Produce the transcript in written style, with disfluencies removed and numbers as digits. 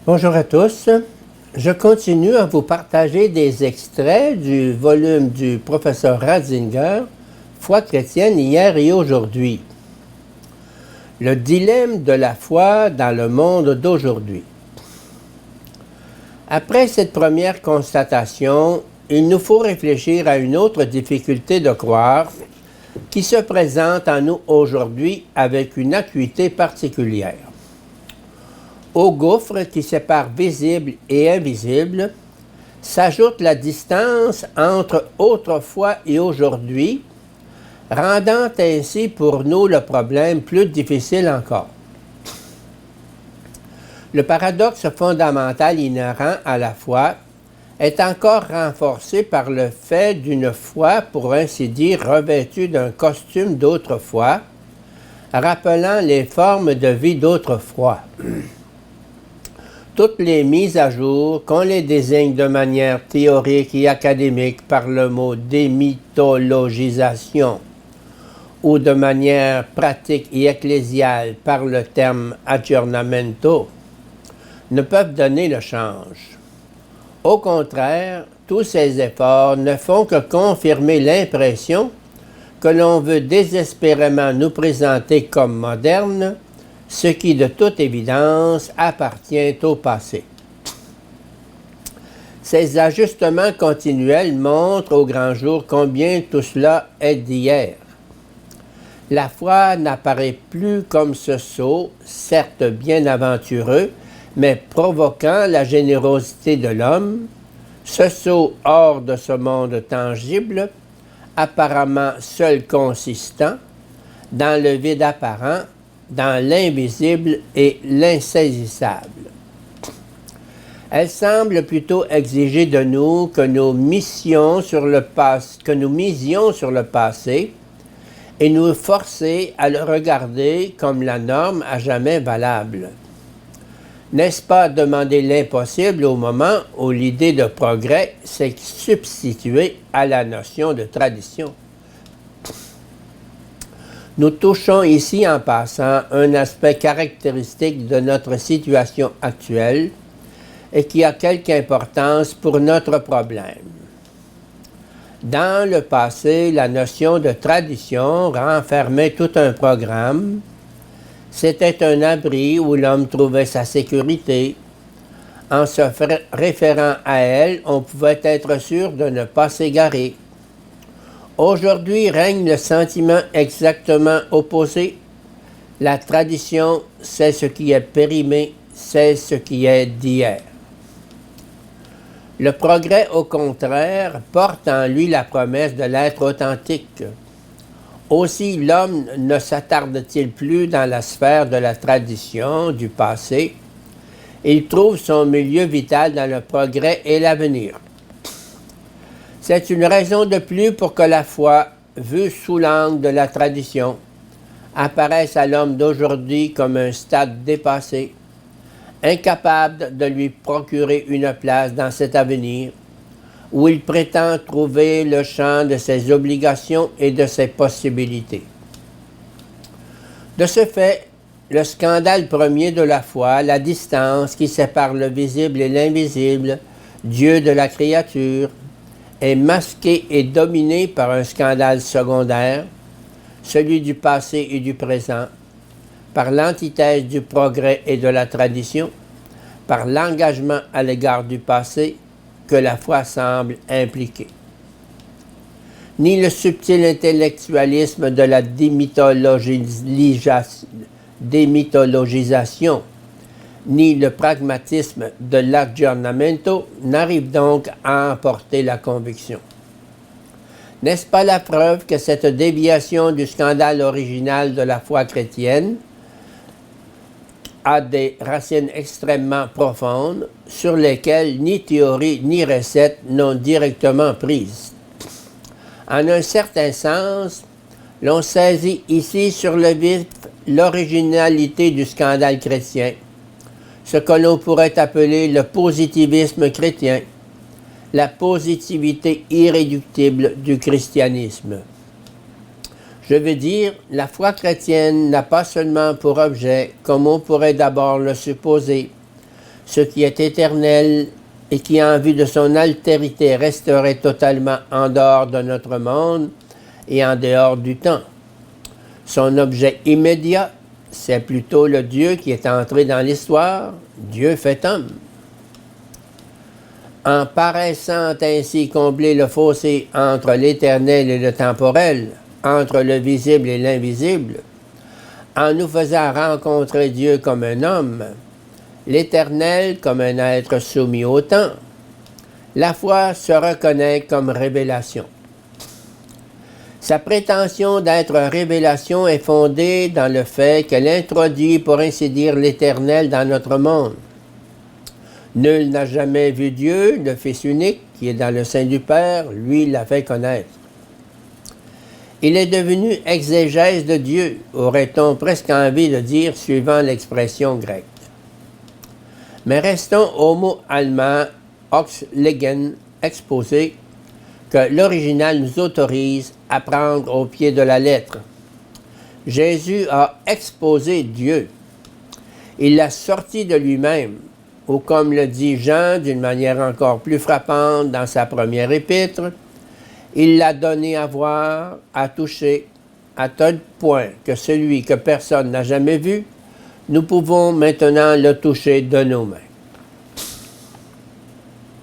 Bonjour à tous. Je continue à vous partager des extraits du volume du professeur Ratzinger, Foi chrétienne hier et aujourd'hui. Le dilemme de la foi dans le monde d'aujourd'hui. Après cette première constatation, il nous faut réfléchir à une autre difficulté de croire qui se présente à nous aujourd'hui avec une acuité particulière. Au gouffre qui sépare visible et invisible s'ajoute la distance entre autrefois et aujourd'hui, rendant ainsi pour nous le problème plus difficile encore. Le paradoxe fondamental inhérent à la foi est encore renforcé par le fait d'une foi, pour ainsi dire, revêtue d'un costume d'autrefois, rappelant les formes de vie d'autrefois. Toutes les mises à jour, qu'on les désigne de manière théorique et académique par le mot démythologisation ou de manière pratique et ecclésiale par le terme aggiornamento, ne peuvent donner le change. Au contraire, tous ces efforts ne font que confirmer l'impression que l'on veut désespérément nous présenter comme moderne, ce qui, de toute évidence, appartient au passé. Ces ajustements continuels montrent au grand jour combien tout cela est d'hier. La foi n'apparaît plus comme ce saut, certes bien aventureux, mais provoquant la générosité de l'homme, ce saut hors de ce monde tangible, apparemment seul consistant, dans le vide apparent, dans l'invisible et l'insaisissable. Elle semble plutôt exiger de nous que nous misions sur le passé et nous forcer à le regarder comme la norme à jamais valable. N'est-ce pas demander l'impossible au moment où l'idée de progrès s'est substituée à la notion de tradition? Nous touchons ici en passant un aspect caractéristique de notre situation actuelle et qui a quelque importance pour notre problème. Dans le passé, la notion de tradition renfermait tout un programme. C'était un abri où l'homme trouvait sa sécurité. En se référant à elle, on pouvait être sûr de ne pas s'égarer. Aujourd'hui règne le sentiment exactement opposé. La tradition, c'est ce qui est périmé, c'est ce qui est d'hier. Le progrès, au contraire, porte en lui la promesse de l'être authentique. Aussi, l'homme ne s'attarde-t-il plus dans la sphère de la tradition, du passé. Il trouve son milieu vital dans le progrès et l'avenir. C'est une raison de plus pour que la foi, vue sous l'angle de la tradition, apparaisse à l'homme d'aujourd'hui comme un stade dépassé, incapable de lui procurer une place dans cet avenir, où il prétend trouver le champ de ses obligations et de ses possibilités. De ce fait, le scandale premier de la foi, la distance qui sépare le visible et l'invisible, Dieu de la créature, est masqué et dominé par un scandale secondaire, celui du passé et du présent, par l'antithèse du progrès et de la tradition, par l'engagement à l'égard du passé que la foi semble impliquer. Ni le subtil intellectualisme de la démythologisation, ni le pragmatisme de l'aggiornamento n'arrivent donc à emporter la conviction. N'est-ce pas la preuve que cette déviation du scandale original de la foi chrétienne a des racines extrêmement profondes sur lesquelles ni théorie ni recette n'ont directement prise? En un certain sens, l'on saisit ici sur le vif l'originalité du scandale chrétien, ce que l'on pourrait appeler le positivisme chrétien, la positivité irréductible du christianisme. Je veux dire, la foi chrétienne n'a pas seulement pour objet, comme on pourrait d'abord le supposer, ce qui est éternel et qui, en vue de son altérité, resterait totalement en dehors de notre monde et en dehors du temps. Son objet immédiat, c'est plutôt le Dieu qui est entré dans l'histoire, Dieu fait homme. En paraissant ainsi combler le fossé entre l'éternel et le temporel, entre le visible et l'invisible, en nous faisant rencontrer Dieu comme un homme, l'Éternel comme un être soumis au temps, la foi se reconnaît comme révélation. Sa prétention d'être révélation est fondée dans le fait qu'elle introduit, pour ainsi dire, l'Éternel dans notre monde. Nul n'a jamais vu Dieu, le Fils unique, qui est dans le sein du Père, lui l'a fait connaître. Il est devenu exégèse de Dieu, aurait-on presque envie de dire, suivant l'expression grecque. Mais restons au mot allemand Oxlegen exposé que l'original nous autorise à prendre au pied de la lettre. Jésus a exposé Dieu. Il l'a sorti de lui-même, ou comme le dit Jean d'une manière encore plus frappante dans sa première épître, il l'a donné à voir, à toucher, à tel point que celui que personne n'a jamais vu, nous pouvons maintenant le toucher de nos mains.